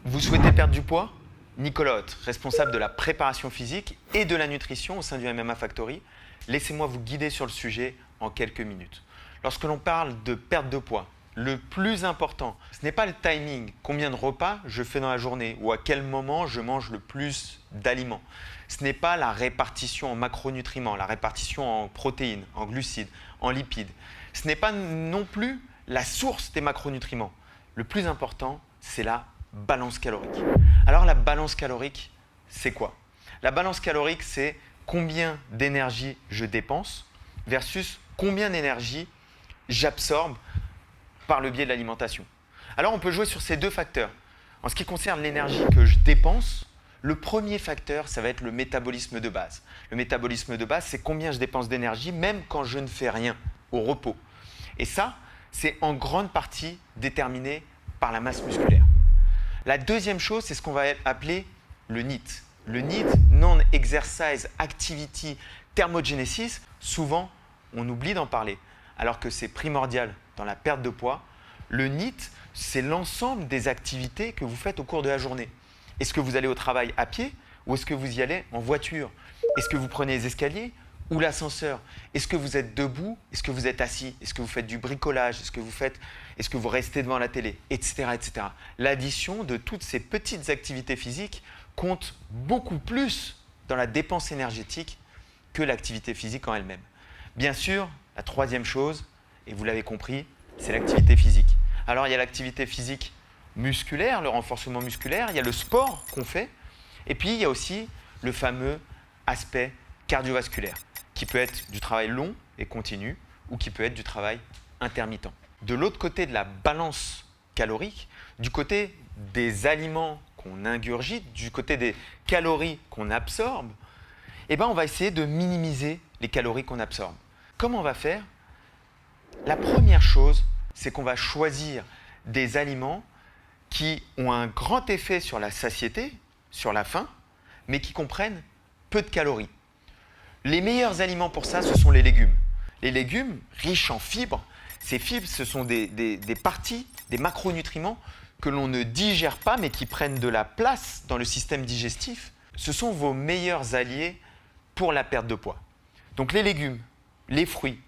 Vous souhaitez perdre du poids? Nicolas Hoth, responsable de la préparation physique et de la nutrition au sein du MMA Factory. Laissez-moi vous guider sur le sujet en quelques minutes. Lorsque l'on parle de perte de poids, le plus important, ce n'est pas le timing, combien de repas je fais dans la journée ou à quel moment je mange le plus d'aliments. Ce n'est pas la répartition en macronutriments, la répartition en protéines, en glucides, en lipides. Ce n'est pas non plus la source des macronutriments. Le plus important, c'est la balance calorique. Alors la balance calorique, c'est quoi? La balance calorique, c'est combien d'énergie je dépense versus combien d'énergie j'absorbe par le biais de l'alimentation. Alors on peut jouer sur ces deux facteurs. En ce qui concerne l'énergie que je dépense, le premier facteur, ça va être le métabolisme de base. Le métabolisme de base, c'est combien je dépense d'énergie même quand je ne fais rien, au repos. Et ça, c'est en grande partie déterminé par la masse musculaire. La deuxième chose, c'est ce qu'on va appeler le NEAT. Le NEAT, Non-Exercise Activity Thermogenesis, souvent on oublie d'en parler, alors que c'est primordial dans la perte de poids. Le NEAT, c'est l'ensemble des activités que vous faites au cours de la journée. Est-ce que vous allez au travail à pied ou est-ce que vous y allez en voiture? Est-ce que vous prenez les escaliers ou l'ascenseur? Est-ce que vous êtes debout? Est-ce que vous êtes assis? Est-ce que vous faites du bricolage? Est-ce que vous restez devant la télé? Etc. etc. L'addition de toutes ces petites activités physiques compte beaucoup plus dans la dépense énergétique que l'activité physique en elle-même. Bien sûr, la troisième chose, et vous l'avez compris, c'est l'activité physique. Alors il y a l'activité physique musculaire, le renforcement musculaire, il y a le sport qu'on fait, et puis il y a aussi le fameux aspect cardiovasculaire, qui peut être du travail long et continu, ou qui peut être du travail intermittent. De l'autre côté de la balance calorique, du côté des aliments qu'on ingurgite, du côté des calories qu'on absorbe, eh ben on va essayer de minimiser les calories qu'on absorbe. Comment on va faire? La première chose, c'est qu'on va choisir des aliments qui ont un grand effet sur la satiété, sur la faim, mais qui comprennent peu de calories. Les meilleurs aliments pour ça, ce sont les légumes. Les légumes riches en fibres, ces fibres, ce sont des parties, des macronutriments que l'on ne digère pas, mais qui prennent de la place dans le système digestif. Ce sont vos meilleurs alliés pour la perte de poids. Donc les légumes, les fruits,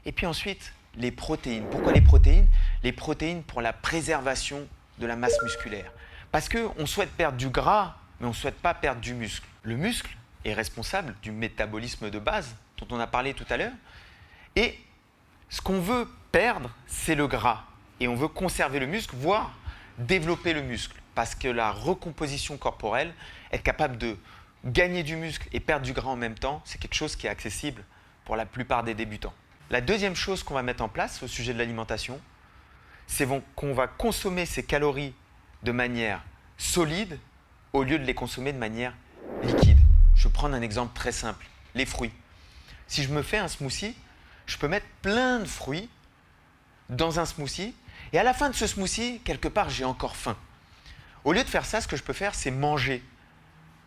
et puis ensuite les protéines. Pourquoi les protéines? Les protéines pour la préservation de la masse musculaire. Parce qu'on souhaite perdre du gras, mais on ne souhaite pas perdre du muscle. Le muscle est responsable du métabolisme de base dont on a parlé tout à l'heure. Et ce qu'on veut perdre, c'est le gras. Et on veut conserver le muscle, voire développer le muscle. Parce que la recomposition corporelle est capable de gagner du muscle et perdre du gras en même temps. C'est quelque chose qui est accessible pour la plupart des débutants. La deuxième chose qu'on va mettre en place au sujet de l'alimentation, c'est qu'on va consommer ces calories de manière solide au lieu de les consommer de manière liquide. Je vais prendre un exemple très simple, les fruits. Si je me fais un smoothie, je peux mettre plein de fruits dans un smoothie et à la fin de ce smoothie, quelque part, j'ai encore faim. Au lieu de faire ça, ce que je peux faire, c'est manger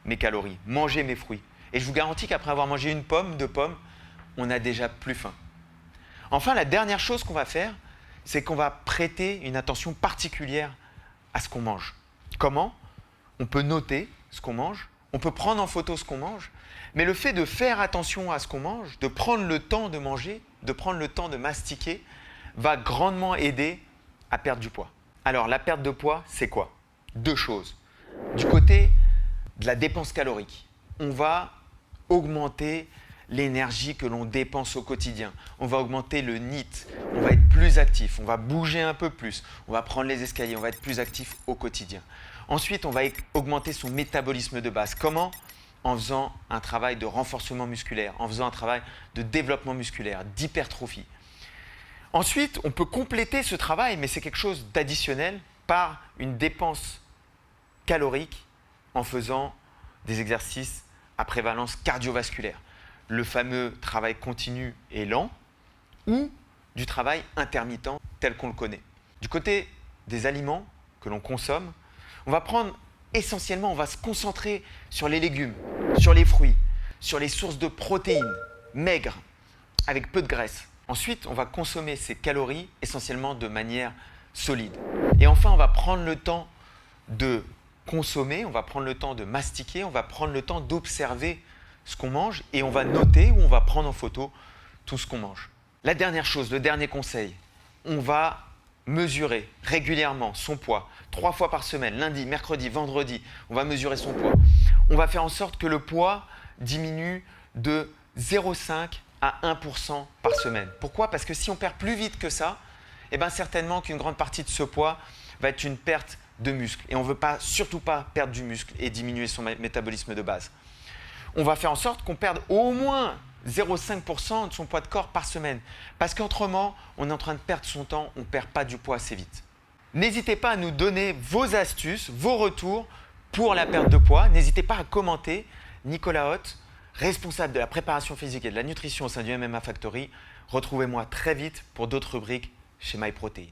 mes calories, manger mes fruits. Et je vous garantis qu'après avoir mangé une pomme, deux pommes, on n'a déjà plus faim. Enfin, la dernière chose qu'on va faire, c'est qu'on va prêter une attention particulière à ce qu'on mange. Comment? On peut noter ce qu'on mange, on peut prendre en photo ce qu'on mange, mais le fait de faire attention à ce qu'on mange, de prendre le temps de manger, de prendre le temps de mastiquer, va grandement aider à perdre du poids. Alors, la perte de poids, c'est quoi? Deux choses. Du côté de la dépense calorique, on va augmenter l'énergie que l'on dépense au quotidien. On va augmenter le NEAT, on va être plus actif, on va bouger un peu plus, on va prendre les escaliers, on va être plus actif au quotidien. Ensuite, on va augmenter son métabolisme de base. Comment? En faisant un travail de renforcement musculaire, en faisant un travail de développement musculaire, d'hypertrophie. Ensuite, on peut compléter ce travail, mais c'est quelque chose d'additionnel, par une dépense calorique en faisant des exercices à prévalence cardiovasculaire. Le fameux travail continu et lent ou du travail intermittent tel qu'on le connaît. Du côté des aliments que l'on consomme, on va prendre essentiellement, on va se concentrer sur les légumes, sur les fruits, sur les sources de protéines maigres, avec peu de graisse. Ensuite, on va consommer ces calories essentiellement de manière solide. Et enfin, on va prendre le temps de consommer, on va prendre le temps de mastiquer, on va prendre le temps d'observer ce qu'on mange et on va noter ou on va prendre en photo tout ce qu'on mange. La dernière chose, le dernier conseil, on va mesurer régulièrement son poids, 3 fois par semaine, lundi, mercredi, vendredi, on va mesurer son poids. On va faire en sorte que le poids diminue de 0,5 à 1% par semaine. Pourquoi? Parce que si on perd plus vite que ça, eh bien certainement qu'une grande partie de ce poids va être une perte de muscle. Et on ne veut surtout pas perdre du muscle et diminuer son métabolisme de base. On va faire en sorte qu'on perde au moins 0,5% de son poids de corps par semaine. Parce qu'autrement, on est en train de perdre son temps, on ne perd pas du poids assez vite. N'hésitez pas à nous donner vos astuces, vos retours pour la perte de poids. N'hésitez pas à commenter. Nicolas Hott, responsable de la préparation physique et de la nutrition au sein du MMA Factory. Retrouvez-moi très vite pour d'autres rubriques chez MyProtein.